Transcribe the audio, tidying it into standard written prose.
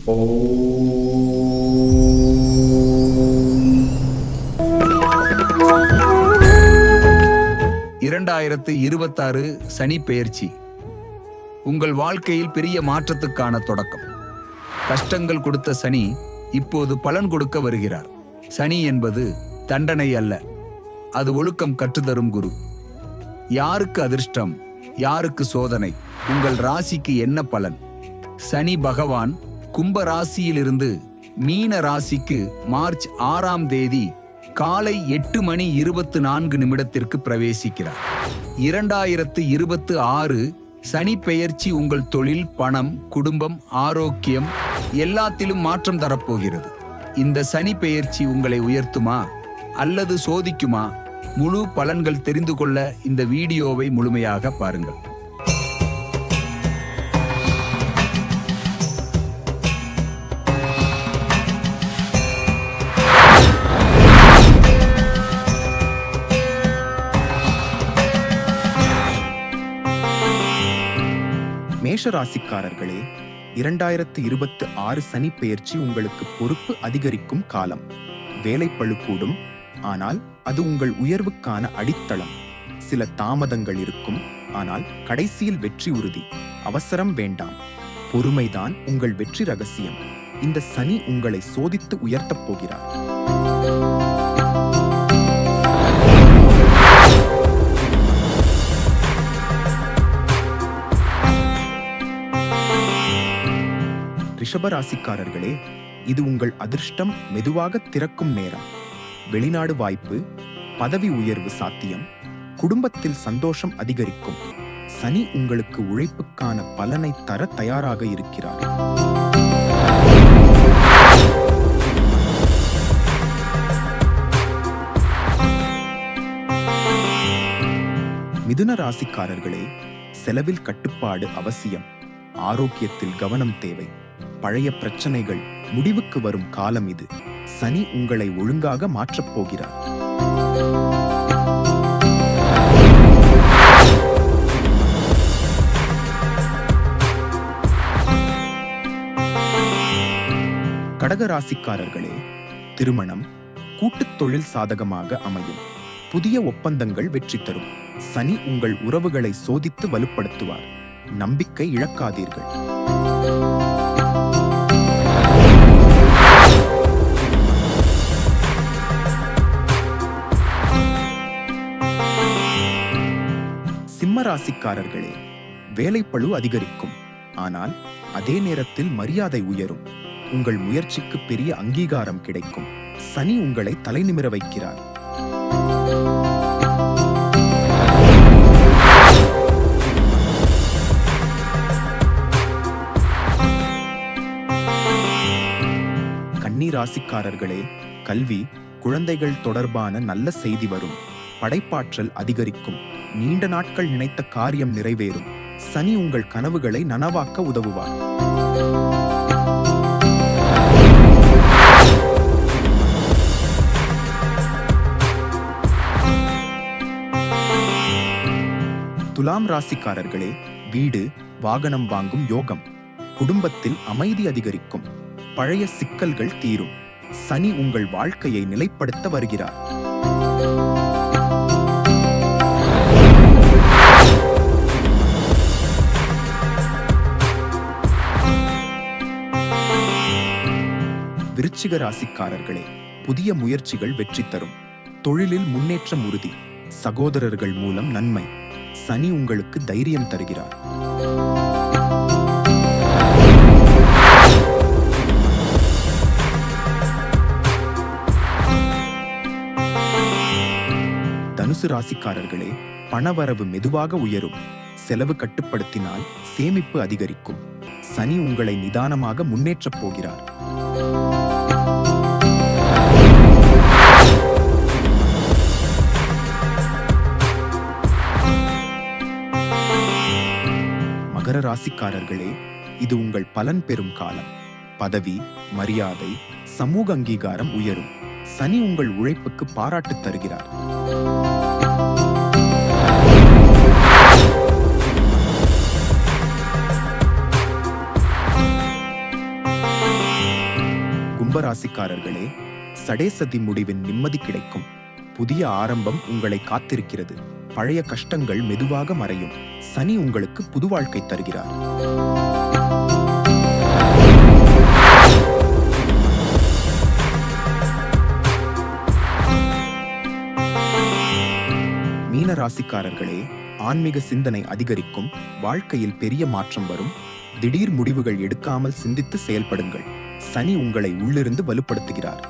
2026 சனி பெயர்ச்சி உங்கள் வாழ்க்கையில் பெரிய மாற்றத்துக்கான தொடக்கம். கஷ்டங்கள் கொடுத்த சனி இப்போது பலன் கொடுக்க வருகிறார். சனி என்பது தண்டனை அல்ல, அது ஒழுக்கம் கற்றுத்தரும் குரு. யாருக்கு அதிர்ஷ்டம், யாருக்கு சோதனை? உங்கள் ராசிக்கு என்ன பலன்? சனி பகவான் கும்ப ராசியிலிருந்து மீன ராசிக்கு மார்ச் 6ஆம் தேதி காலை 8:24 பிரவேசிக்கிறார். 2026 சனி பெயர்ச்சி உங்கள் தொழில், பணம், குடும்பம், ஆரோக்கியம் எல்லாத்திலும் மாற்றம் தரப்போகிறது. இந்த சனி பெயர்ச்சி உங்களை உயர்த்துமா அல்லது சோதிக்குமா? முழு பலன்கள் தெரிந்து கொள்ள இந்த வீடியோவை முழுமையாக பாருங்கள். மேஷராசிக்காரர்களே, 2026 சனி பெயர்ச்சி உங்களுக்கு பொறுப்பு அதிகரிக்கும் காலம். வேலைப்பளு கூடும், ஆனால் அது உங்கள் உயர்வுக்கான அடித்தளம். சில தாமதங்கள் இருக்கும், ஆனால் கடைசியில் வெற்றி உறுதி. அவசரம் வேண்டாம், பொறுமைதான் உங்கள் வெற்றி ரகசியம். இந்த சனி உங்களை சோதித்து உயர்த்தப் போகிறார். ரிஷபராசிக்காரர்களே, இது உங்கள் அதிர்ஷ்டம் மெதுவாக திறக்கும் நேரம். வெளிநாடு வாய்ப்பு, பதவி உயர்வு சாத்தியம், குடும்பத்தில் சந்தோஷம் அதிகரிக்கும். சனி உங்களுக்கு உழைப்புக்கான பலனை தர தயாராக இருக்கிறார். மிதுன ராசிக்காரர்களே, செலவில் கட்டுப்பாடு அவசியம். ஆரோக்கியத்தில் கவனம் தேவை. பழைய பிரச்சனைகள் முடிவுக்கு வரும் காலம் இது. சனி உங்களை ஒழுங்காக மாற்றப் போகிறார். கடகராசிக்காரர்களே, திருமணம், கூட்டுத் தொழில் சாதகமாக அமையும். புதிய ஒப்பந்தங்கள் வெற்றி தரும். சனி உங்கள் உறவுகளை சோதித்து வலுப்படுத்துவார். நம்பிக்கை இழக்காதீர்கள். சிம்ம ராசிக்காரர்களே, வேலைப்பளு அதிகரிக்கும், ஆனால் அதே நேரத்தில் மரியாதை உயரும். உங்கள் முயற்சிக்கு பெரிய அங்கீகாரம் கிடைக்கும். சனி உங்களை தலைநிமிர வைக்கிறார். கன்னி ராசிக்காரர்களே, கல்வி, குழந்தைகள் தொடர்பான நல்ல செய்தி வரும். படைப்பாற்றல் அதிகரிக்கும். நீண்ட நாட்கள் நினைத்த காரியம் நிறைவேறும். சனி உங்கள் கனவுகளை நனவாக்க உதவுவார். துலாம் ராசிக்காரர்களே, வீடு, வாகனம் வாங்கும் யோகம். குடும்பத்தில் அமைதி அதிகரிக்கும். பழைய சிக்கல்கள் தீரும். சனி உங்கள் வாழ்க்கையை நிலைப்படுத்த வருகிறார். விருச்சிக ராசிக்காரர்களே, புதிய முயற்சிகள் வெற்றி தரும். தொழிலில் முன்னேற்றம் உறுதி. சகோதரர்கள் மூலம் நன்மை. சனி உங்களுக்கு தைரியம் தருகிறார். தனுசு ராசிக்காரர்களே, பணவரவு மெதுவாக உயரும். செலவு கட்டுப்படுத்தினால் சேமிப்பு அதிகரிக்கும். சனி உங்களை நிதானமாக முன்னேற்றப் போகிறார். மகர ராசிக்காரர்களே, இது உங்கள் பலன் பெறும் காலம். பதவி, மரியாதை, சமூக அங்கீகாரம் உயரும். சனி உங்கள் உழைப்புக்கு பாராட்டு தருகிறார். கும்பராசிக்காரர்களே, சடேசதி முடிவின் நிம்மதி கிடைக்கும். புதிய ஆரம்பம் உங்களை காத்திருக்கிறது. பழைய கஷ்டங்கள் மெதுவாக மறையும். சனி உங்களுக்கு புது வாழ்க்கை தருகிறார். மீன ராசிக்காரர்களே, ஆன்மீக சிந்தனை அதிகரிக்கும். வாழ்க்கையில் பெரிய மாற்றம் வரும். திடீர் முடிவுகள் எடுக்காமல் சிந்தித்து செயல்படுங்கள். சனி உங்களை உள்ளிருந்து வலுப்படுத்துகிறார்.